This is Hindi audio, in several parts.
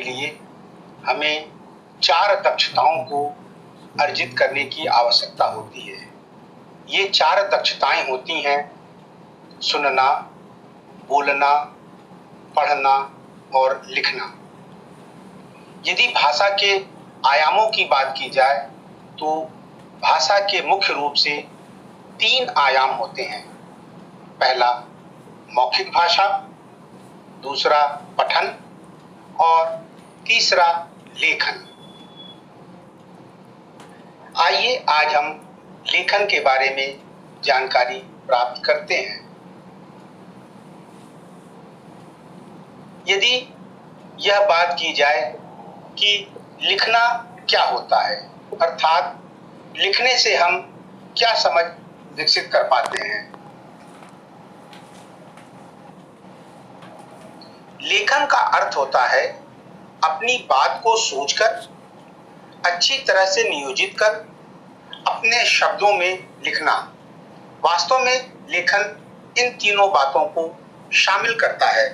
लिए हमें 4 दक्षताओं को अर्जित करने की आवश्यकता होती है। ये 4 दक्षताएं होती हैं सुनना, बोलना, पढ़ना और लिखना। यदि भाषा के आयामों की बात की जाए तो भाषा के मुख्य रूप से 3 आयाम होते हैं। पहला मौखिक भाषा, दूसरा पठन और तीसरा लेखन। आइए आज हम लेखन के बारे में जानकारी प्राप्त करते हैं। यदि यह बात की जाए कि लिखना क्या होता है, अर्थात लिखने से हम क्या समझ विकसित कर पाते हैं। लेखन का अर्थ होता है अपनी बात को सोचकर, अच्छी तरह से नियोजित कर अपने शब्दों में लिखना। वास्तव में लेखन इन तीनों बातों को शामिल करता है।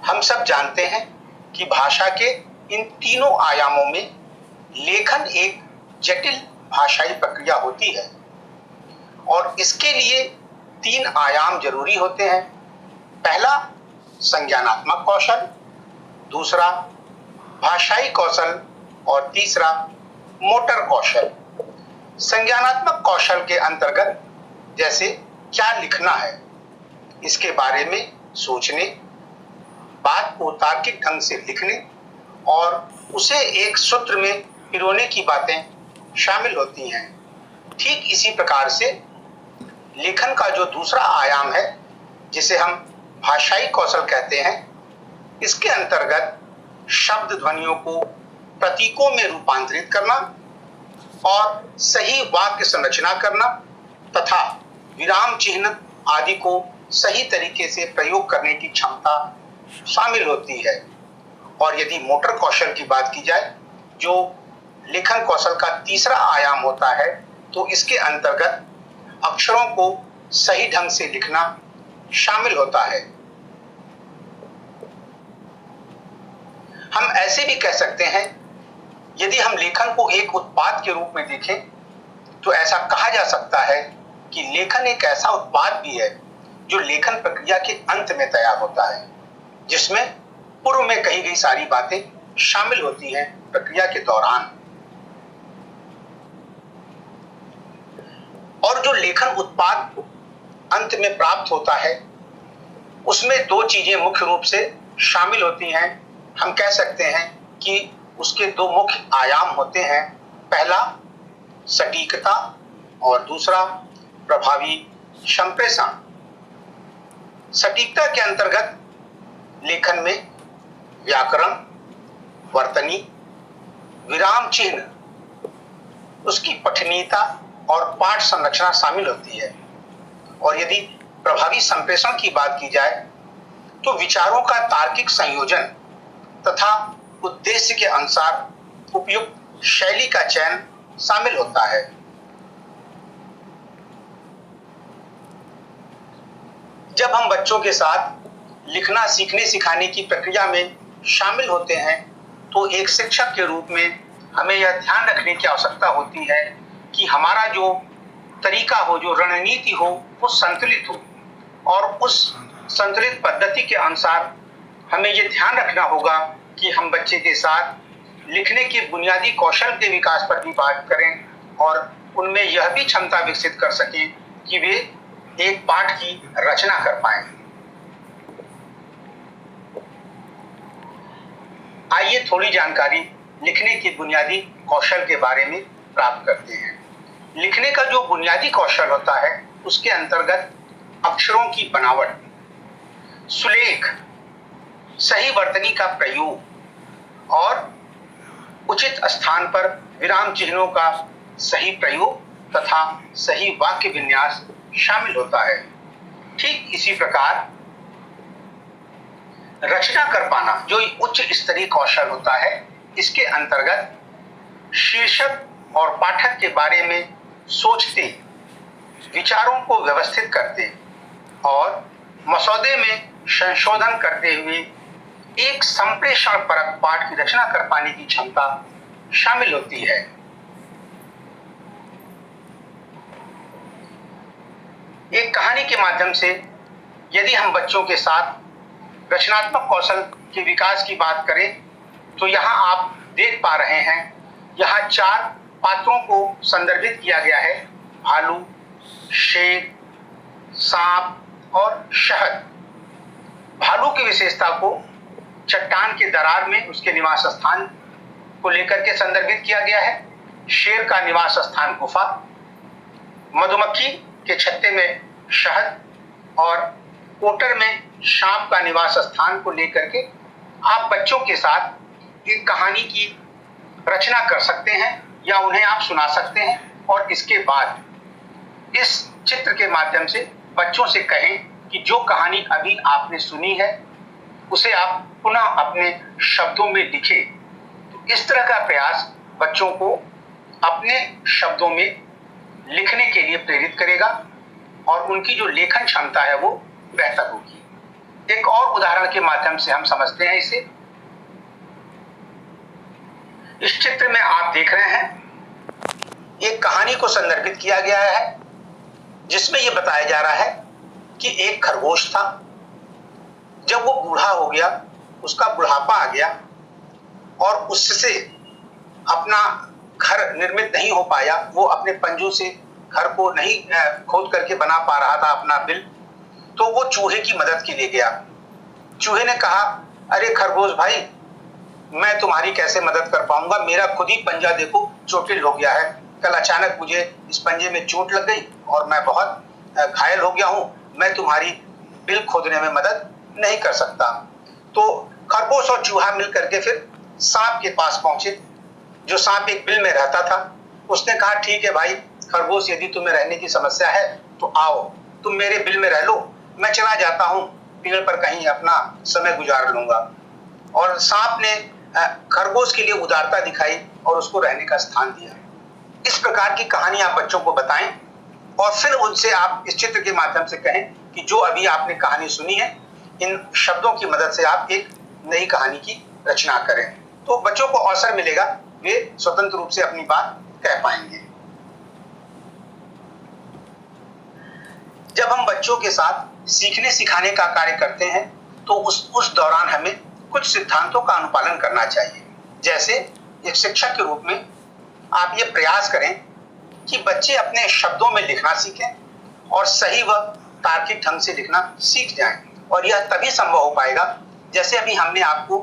हम सब जानते हैं कि भाषा के इन तीनों आयामों में लेखन एक जटिल भाषाई प्रक्रिया होती है और इसके लिए 3 आयाम जरूरी होते हैं। पहला संज्ञानात्मक कौशल, दूसरा भाषाई कौशल और तीसरा मोटर कौशल। संज्ञानात्मक कौशल के अंतर्गत जैसे क्या लिखना है, इसके बारे में सोचने, बात को तार्किक ढंग से लिखने और उसे एक सूत्र में पिरोने की बातें शामिल होती हैं। ठीक इसी प्रकार से लेखन का जो दूसरा आयाम है, जिसे हम भाषाई कौशल कहते हैं, इसके अंतर्गत शब्द ध्वनियों को प्रतीकों में रूपांतरित करना और सही वाक्य संरचना करना तथा विराम चिन्ह आदि को सही तरीके से प्रयोग करने की क्षमता शामिल होती है। और यदि मोटर कौशल की बात की जाए, जो लेखन कौशल का तीसरा आयाम होता है, तो इसके अंतर्गत अक्षरों को सही ढंग से लिखना शामिल होता है। हम ऐसे भी कह सकते हैं, यदि हम लेखन को एक उत्पाद के रूप में देखें तो ऐसा कहा जा सकता है कि लेखन एक ऐसा उत्पाद भी है जो लेखन प्रक्रिया के अंत में तैयार होता है, जिसमें पूर्व में कही गई सारी बातें शामिल होती हैं प्रक्रिया के दौरान। और जो लेखन उत्पाद अंत में प्राप्त होता है, उसमें 2 चीजें मुख्य रूप से शामिल होती हैं। हम कह सकते हैं कि उसके 2 मुख्य आयाम होते हैं। पहला सटीकता और दूसरा प्रभावी संप्रेषण। सटीकता के अंतर्गत लेखन में व्याकरण, वर्तनी, विराम चिन्ह, उसकी पठनीयता और पाठ संरचना शामिल होती है। और यदि प्रभावी संप्रेषण की बात की जाए तो विचारों का तार्किक संयोजन तथा उद्देश्य के अनुसार उपयुक्त शैली का चयन शामिल होता है। जब हम बच्चों के साथ लिखना सीखने सिखाने की प्रक्रिया में शामिल होते हैं तो एक शिक्षक के रूप में हमें यह ध्यान रखने की आवश्यकता होती है कि हमारा जो तरीका हो, जो रणनीति हो, वो संतुलित हो और उस संतुलित पद्धति के अनुसार हमें ये ध्यान रखना होगा कि हम बच्चे के साथ लिखने के बुनियादी कौशल के विकास पर भी बात करें और उनमें यह भी क्षमता विकसित कर सकें कि वे एक पाठ की रचना कर पाएं। आइए थोड़ी जानकारी लिखने के बुनियादी कौशल के बारे में प्राप्त करते हैं। लिखने का जो बुनियादी कौशल होता है, उसके अंतर्गत अक्षरों की बनावट, सुलेख, सही वर्तनी का प्रयोग और उचित स्थान पर विराम चिन्हों का सही प्रयोग तथा सही वाक्य विन्यास शामिल होता है। ठीक इसी प्रकार रचना कर पाना जो उच्च स्तरीय कौशल होता है, इसके अंतर्गत शीर्षक और पाठक के बारे में सोचते, विचारों को व्यवस्थित करते और मसौदे में संशोधन करते हुए एक संप्रेषण परक पाठ की रचना कर पाने की क्षमता शामिल होती है। एक कहानी के माध्यम से यदि हम बच्चों के साथ रचनात्मक कौशल के विकास की बात करें तो यहाँ आप देख पा रहे हैं, यहाँ 4 पात्रों को संदर्भित किया गया है, भालू, शेर, सांप और शहद। भालू की विशेषता को चट्टान के दरार में उसके निवास स्थान को लेकर के संदर्भित किया गया है। शेर का निवास स्थान गुफा, मधुमक्खी के छत्ते में शहद और कोटर में सांप का निवास स्थान को लेकर के आप बच्चों के साथ एक कहानी की रचना कर सकते हैं या उन्हें आप सुना सकते हैं और इसके बाद इस चित्र के माध्यम से बच्चों से कहें कि जो कहानी अभी आपने सुनी है उसे आप पुनः अपने शब्दों में लिखें। तो इस तरह का प्रयास बच्चों को अपने शब्दों में लिखने के लिए प्रेरित करेगा और उनकी जो लेखन क्षमता है वो बेहतर होगी। एक और उदाहरण के माध्यम से हम समझते हैं इसे। इस चित्र में आप देख रहे हैं एक कहानी को संदर्भित किया गया है जिसमें यह बताया जा रहा है कि एक खरगोश था। जब वो बूढ़ा हो गया, उसका बुढ़ापा आ गया और उससे अपना घर निर्मित नहीं हो पाया, वो अपने पंजों से घर को नहीं खोद करके बना पा रहा था अपना बिल, तो वो चूहे की मदद के लिए गया। चूहे ने कहा, अरे खरगोश भाई, मैं तुम्हारी कैसे मदद कर पाऊंगा, मेरा खुद ही पंजा देखो चोटिल हो गया है, कल अचानक मुझे इस पंजे में चोट लग गई और मैं बहुत घायल हो गया हूं, मैं तुम्हारी बिल खोदने में मदद नहीं कर सकता। तो खरगोश और चूहा मिल करके फिर सांप के पास पहुंचे, जो सांप एक बिल में रहता था। उसने कहा, ठीक है भाई खरगोश, यदि तुम्हें रहने की समस्या है तो आओ, तुम मेरे बिल में रह लो, मैं चला जाता हूं पेड़ पर कहीं अपना समय गुजार लूंगा। और सांप ने खरगोश के लिए उदारता दिखाई और उसको रहने का स्थान दिया। इस प्रकार की कहानी आप बच्चों को बताएं और फिर उनसे आप इस चित्र के माध्यम से कहें कि जो अभी आपने कहानी सुनी है, इन शब्दों की मदद से आप एक नई कहानी की रचना करें। तो बच्चों को अवसर मिलेगा, वे स्वतंत्र रूप से अपनी बात कह पाएंगे। जब हम बच्चों के साथ सीखने सिखाने का कार्य करते हैं तो उस दौरान हमें कुछ सिद्धांतों का अनुपालन करना चाहिए। जैसे एक शिक्षक के रूप में आप ये प्रयास करें कि बच्चे अपने शब्दों में लिखना सीखें और सही व तार्किक ढंग से लिखना सीख जाएं। और यह तभी संभव हो पाएगा जैसे अभी हमने आपको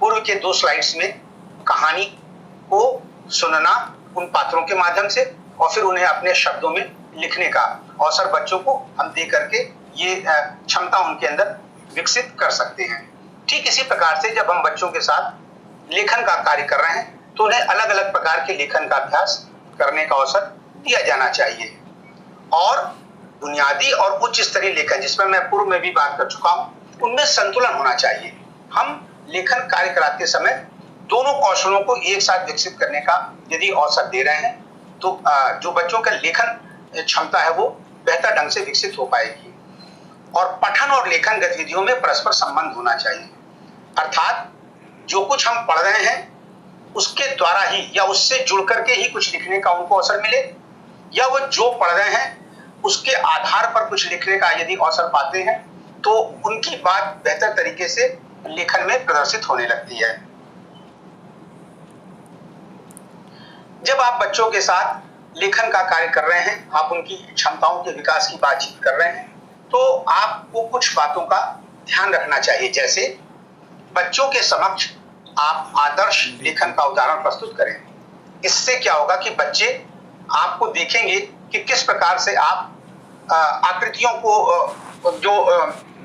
पूर्व के 2 स्लाइड्स में कहानी को सुनना उन पात्रों के माध्यम से और फिर उन्हें अपने शब्दों में लिखने का अवसर बच्चों को हम दे करके ये क्षमता उनके अंदर विकसित कर सकते हैं। ठीक इसी प्रकार से जब हम बच्चों के साथ लेखन का कार्य कर रहे हैं तो उन्हें अलग अलग प्रकार के लेखन का अभ्यास करने का अवसर दिया जाना चाहिए। और बुनियादी और उच्च स्तरीय लेखन, जिसमें मैं पूर्व में भी बात कर चुका हूं, उनमें संतुलन होना चाहिए। हम लेखन कार्य कराते समय दोनों कौशलों को एक साथ विकसित करने का यदि अवसर दे रहे हैं तो जो बच्चों का लेखन क्षमता है वो बेहतर ढंग से विकसित हो पाएगी। और पठन और लेखन गतिविधियों में परस्पर संबंध होना चाहिए, अर्थात जो कुछ हम पढ़ रहे हैं उसके द्वारा ही या उससे जुड़ करके ही कुछ लिखने का उनको अवसर मिले, या वो जो पढ़ रहे हैं उसके आधार पर कुछ लिखने का यदि अवसर पाते हैं तो उनकी बात बेहतर तरीके से लेखन में प्रदर्शित होने लगती है। जब आप बच्चों के साथ लेखन का कार्य कर रहे हैं, आप उनकी क्षमताओं के विकास की बातचीत कर रहे हैं, तो आपको कुछ बातों का ध्यान रखना चाहिए। जैसे बच्चों के समक्ष आप आदर्श लेखन का उदाहरण प्रस्तुत करें। इससे क्या होगा कि बच्चे आपको देखेंगे कि किस प्रकार से आप आकृतियों को, जो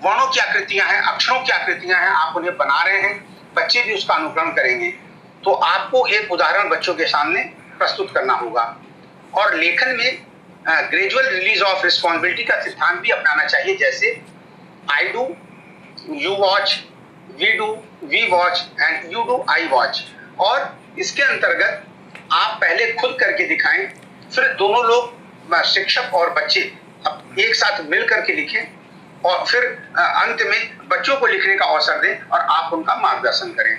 वर्णों की आकृतियां हैं, अक्षरों की आकृतियां हैं, आप उन्हें बना रहे हैं, बच्चे भी उसका अनुकरण करेंगे। तो आपको एक उदाहरण बच्चों के सामने प्रस्तुत करना होगा। और लेखन में ग्रेजुअल रिलीज ऑफ रिस्पॉन्सिबिलिटी का सिद्धांत भी अपनाना चाहिए। जैसे I do, you watch, we do, we watch and you do, I watch. और इसके अंतर्गत आप पहले खुद करके दिखाएं, फिर दोनों लोग, शिक्षक और बच्चे, एक साथ मिल करके लिखें और फिर अंत में बच्चों को लिखने का अवसर दें और आप उनका मार्गदर्शन करें।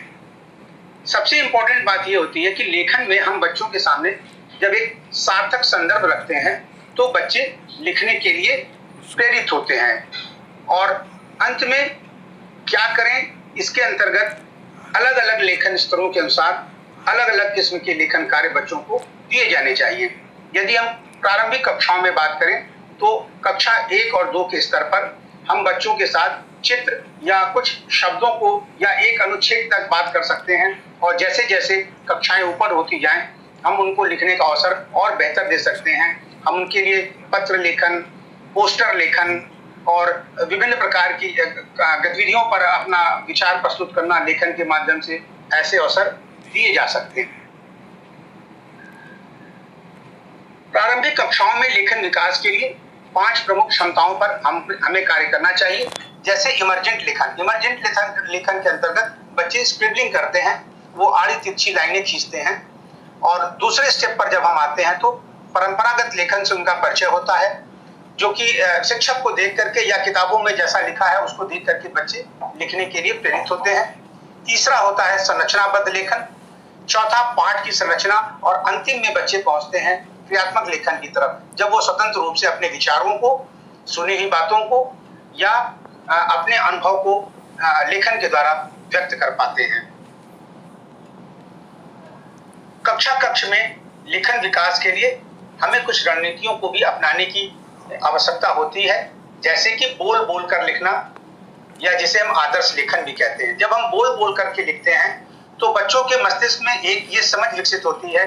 सबसे इंपॉर्टेंट बात यह होती है कि लेखन में हम बच्चों के सामने जब एक सार्थक संदर्भ रखते हैं तो बच्चे लिखने के लिए प्रेरित होते हैं। और अंत में क्या करें, इसके अंतर्गत अलग अलग लेखन स्तरों के अनुसार अलग अलग किस्म के लेखन कार्य बच्चों को दिए जाने चाहिए। यदि हम प्रारंभिक कक्षाओं में बात करें तो कक्षा 1 और 2 के स्तर पर हम बच्चों के साथ चित्र या कुछ शब्दों को या एक अनुच्छेद तक बात कर सकते हैं, और जैसे जैसे कक्षाएं ऊपर होती जाएं हम उनको लिखने का अवसर और बेहतर दे सकते हैं। हम उनके लिए पत्र लेखन, पोस्टर लेखन और विभिन्न प्रकार की गतिविधियों पर अपना विचार प्रस्तुत करना लेखन के माध्यम से ऐसे अवसर दिए जा सकते हैं। प्रारंभिक कक्षाओं में लेखन विकास के लिए 5 प्रमुख क्षमताओं पर हमें कार्य करना चाहिए। जैसे इमर्जेंट लेखन के अंतर्गत बच्चे स्क्रिबलिंग करते हैं, वो आड़ी तिरछी लाइनें खींचते हैं। और दूसरे स्टेप पर जब हम आते हैं तो परंपरागत लेखन से उनका परिचय होता है, जो कि शिक्षक को देख करके या किताबों में जैसा लिखा है उसको देख करके बच्चे लिखने के लिए प्रेरित होते हैं। तीसरा होता है संरचनाबद्ध लेखन, चौथा पाठ की संरचना, और अंतिम में बच्चे पहुंचते हैं क्रियात्मक लेखन की तरफ, जब वो स्वतंत्र रूप से अपने विचारों को, सुनी हुई बातों को या अपने अनुभव को लेखन के द्वारा व्यक्त कर पाते हैं। कक्ष में लेखन विकास के लिए हमें कुछ रणनीतियों को भी अपनाने की आवश्यकता होती है, जैसे कि बोल बोल कर लिखना, या जिसे हम आदर्श लेखन भी कहते हैं। जब हम बोल बोल करके लिखते हैं तो बच्चों के मस्तिष्क में एक ये समझ विकसित होती है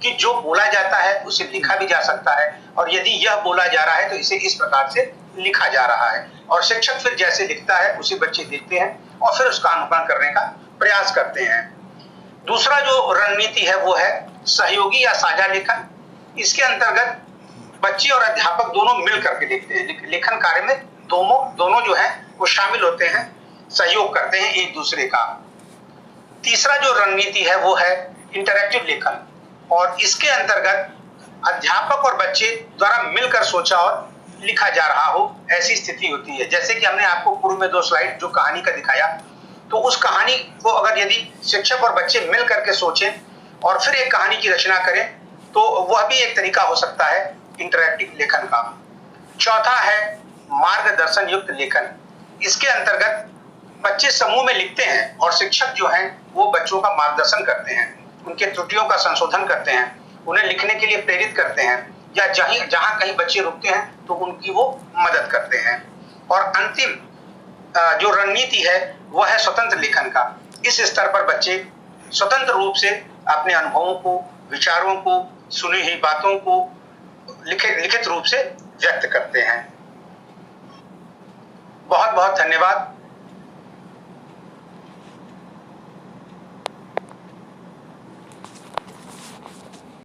कि जो बोला जाता है उसे लिखा भी जा सकता है, और यदि यह बोला जा रहा है तो इसे इस प्रकार से लिखा जा रहा है। और शिक्षक फिर जैसे लिखता है उसे बच्चे देखते हैं और फिर उसका अनुकरण करने का प्रयास करते हैं। दूसरा जो रणनीति है वो है सहयोगी या साझा लेखन। इसके अंतर्गत बच्चे और अध्यापक दोनों मिल करके लिखते हैं। लेखन कार्य में दोनों जो है वो शामिल होते हैं, सहयोग करते हैं एक दूसरे का। तीसरा जो रणनीति है वो है इंटरैक्टिव लेखन, और इसके अंतर्गत अध्यापक और बच्चे द्वारा मिलकर सोचा और लिखा जा रहा हो ऐसी स्थिति होती है। जैसे कि हमने आपको पूर्व में 2 स्लाइड जो कहानी का दिखाया, तो उस कहानी को अगर यदि शिक्षक और बच्चे मिल करके सोचें और फिर एक कहानी की रचना करें तो वह भी एक तरीका हो सकता है इंटरैक्टिव लेखन का। चौथा है मार्गदर्शन युक्त लेखन। इसके अंतर्गत बच्चे समूह में लिखते हैं और शिक्षक जो हैं वो बच्चों का मार्गदर्शन करते हैं, उनके त्रुटियों का संशोधन करते हैं, उन्हें लिखने के लिए प्रेरित करते हैं, या जहां कहीं बच्चे रुकते हैं तो उनकी वो मदद करते हैं। और अंतिम जो रणनीति है वह है स्वतंत्र लेखन का। इस स्तर पर बच्चे स्वतंत्र रूप से अपने अनुभवों को, विचारों को, सुनी हुई बातों को लिखित रूप से व्यक्त करते हैं। बहुत बहुत धन्यवाद।